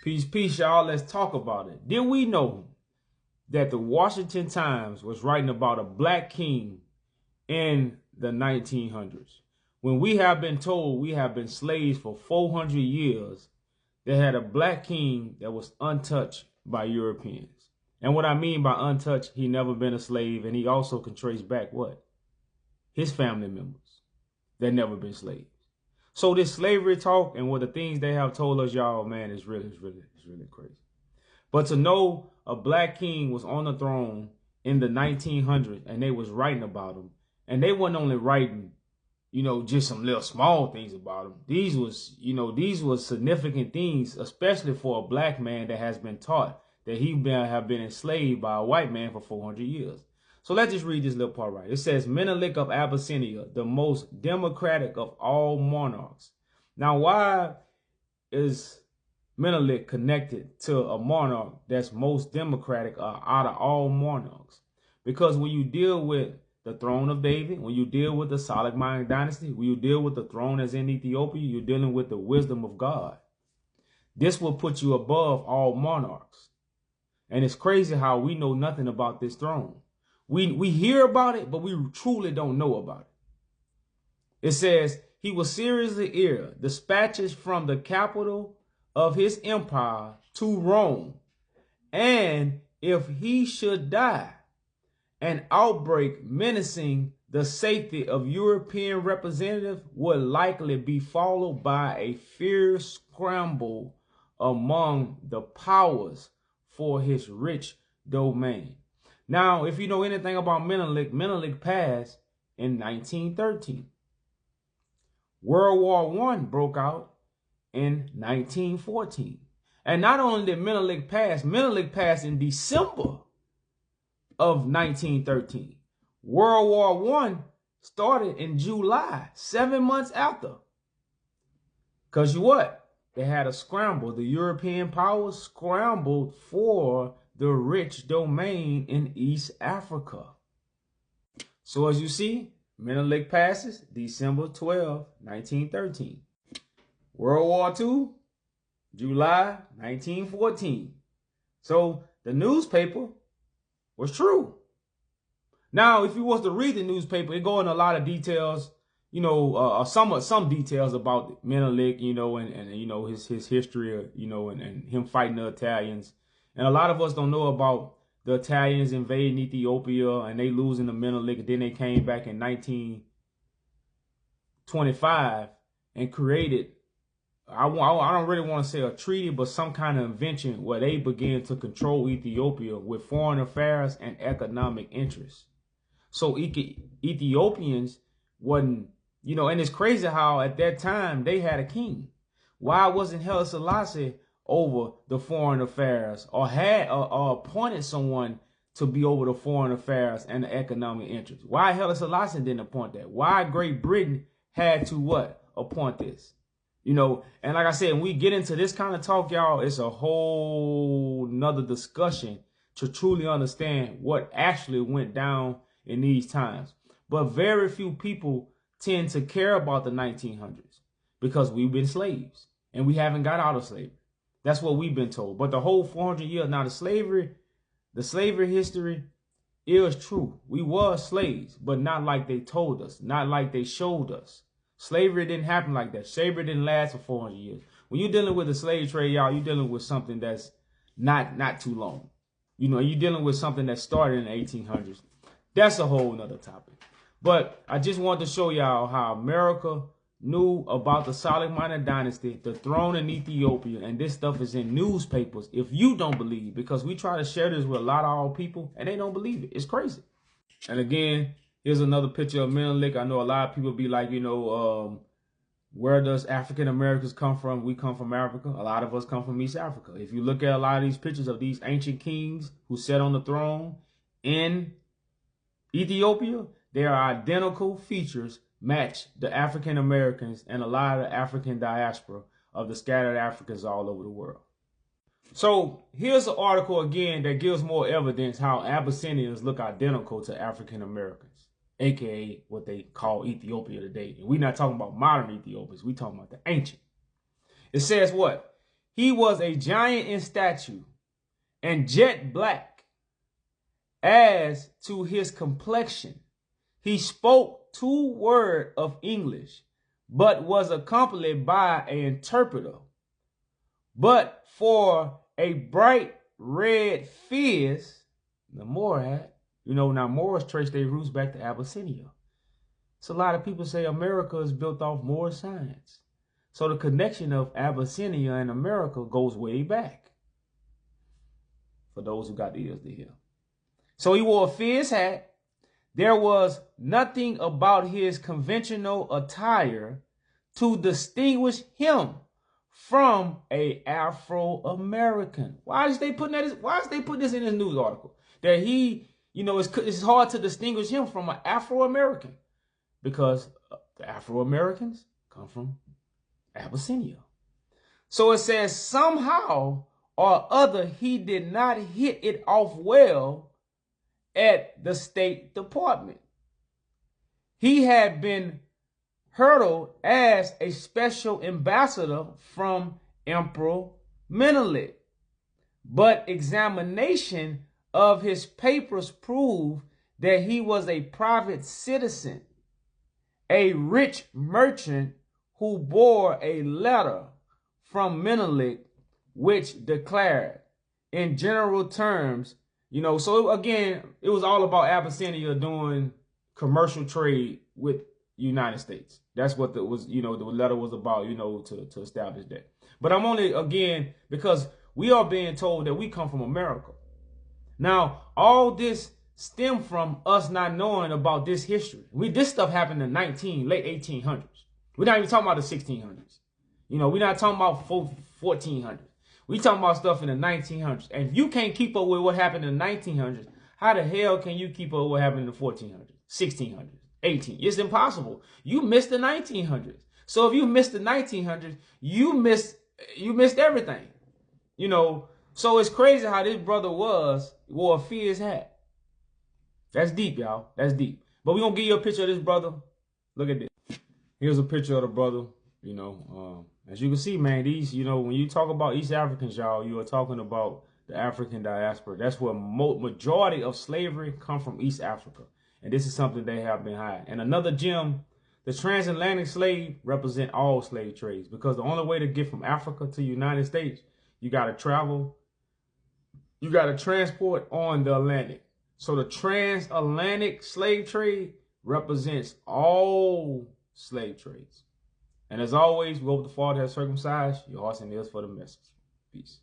Peace, peace, y'all. Let's talk about it. Did we know that the Washington Times was writing about a black king in the 1900s? When we have been told we have been slaves for 400 years, they had a black king that was untouched by Europeans. And what I mean by untouched, he never been a slave, and he also can trace back what? His family members that never been slaves. So this slavery talk and what the things they have told us, y'all, man, is really crazy. But to know a black king was on the throne in the 1900s and they was writing about him, and they wasn't only writing, just some little small things about him. These was significant things, especially for a black man that has been taught that he have been enslaved by a white man for 400 years. So let's just read this little part right. It says, Menelik of Abyssinia, the most democratic of all monarchs. Now, why is Menelik connected to a monarch that's most democratic out of all monarchs? Because when you deal with the throne of David, when you deal with the Solomonic dynasty, when you deal with the throne that's in Ethiopia, you're dealing with the wisdom of God. This will put you above all monarchs. And it's crazy how we know nothing about this throne. We hear about it, but we truly don't know about it. It says, he was seriously ill, dispatches from the capital of his empire to Rome. And if he should die, an outbreak menacing the safety of European representatives would likely be followed by a fierce scramble among the powers for his rich domain. Now, if you know anything about Menelik, Menelik passed in 1913. World War I broke out in 1914. And not only did Menelik passed in December of 1913. World War I started in July, 7 months after. Because they had a scramble. The European powers scrambled for the rich domain in East Africa. So as you see, Menelik passes December 12, 1913. World War II, July 1914. So the newspaper was true. Now, if you was to read the newspaper, it go in a lot of details, some details about Menelik, and his history, and him fighting the Italians. And a lot of us don't know about the Italians invading Ethiopia and they losing to Menelik. And then they came back in 1925 and created, I don't really want to say a treaty, but some kind of invention where they began to control Ethiopia with foreign affairs and economic interests. So Ethiopians wasn't, and it's crazy how at that time they had a king. Why wasn't Haile Selassie over the foreign affairs or had or appointed someone to be over the foreign affairs and the economic interests? Why Haile Selassie didn't appoint that? Why Great Britain had to appoint this? And like I said, when we get into this kind of talk, y'all, it's a whole nother discussion to truly understand what actually went down in these times. But very few people tend to care about the 1900s because we've been slaves and we haven't got out of slavery. That's what we've been told. But the whole 400 years, now the slavery history is true. We were slaves, but not like they told us, not like they showed us. Slavery didn't happen like that. Slavery didn't last for 400 years. When you're dealing with the slave trade, y'all, you're dealing with something that's not too long. You're dealing with something that started in the 1800s. That's a whole nother topic. But I just want to show y'all how America knew about the Solomonic dynasty, the throne in Ethiopia, and this stuff is in newspapers. If you don't believe, because we try to share this with a lot of our people, and they don't believe it. It's crazy. And again, here's another picture of Menelik. I know a lot of people be like, where does African Americans come from? We come from Africa. A lot of us come from East Africa. If you look at a lot of these pictures of these ancient kings who sat on the throne in Ethiopia, their identical features match the African Americans and a lot of the African diaspora of the scattered Africans all over the world. So here's an article again that gives more evidence how Abyssinians look identical to African Americans, aka what they call Ethiopia today. And we're not talking about modern Ethiopians, we're talking about the ancient. It says what? He was a giant in stature and jet black. As to his complexion, he spoke 2 words of English, but was accompanied by an interpreter. But for a bright red fizz, the Moor had, now Moors trace their roots back to Abyssinia. So a lot of people say America is built off Moor science. So the connection of Abyssinia and America goes way back. For those who got the ears to hear. So he wore a fizz hat. There was nothing about his conventional attire to distinguish him from a Afro-American. Why is they putting this in this news article? That he, it's hard to distinguish him from an Afro-American because the Afro-Americans come from Abyssinia. So it says somehow or other he did not hit it off well at the State Department. He had been hurdled as a special ambassador from Emperor Menelik, but examination of his papers proved that he was a private citizen, a rich merchant who bore a letter from Menelik which declared in general terms, so again, it was all about Abyssinia doing commercial trade with the United States. That's what the letter was about, to establish that. But I'm only, again, because we are being told that we come from America. Now, all this stemmed from us not knowing about this history. This stuff happened in late 1800s. We're not even talking about the 1600s. We're not talking about 1400s. We talking about stuff in the 1900s. And if you can't keep up with what happened in the 1900s, how the hell can you keep up with what happened in the 1400s, 1600s, 1800s? It's impossible. You missed the 1900s. So if you missed the 1900s, you missed everything. So it's crazy how this brother wore a fizz hat. That's deep, y'all. That's deep. But we're going to give you a picture of this brother. Look at this. Here's a picture of the brother. As you can see, man, these, when you talk about East Africans, y'all, you are talking about the African diaspora. That's where majority of slavery come from, East Africa. And this is something they have been hiding. And another gem, the transatlantic slave represent all slave trades, because the only way to get from Africa to the United States, you got to travel. You got to transport on the Atlantic. So the transatlantic slave trade represents all slave trades. And as always, we hope the Father has circumcised your hearts and ears for the message. Peace.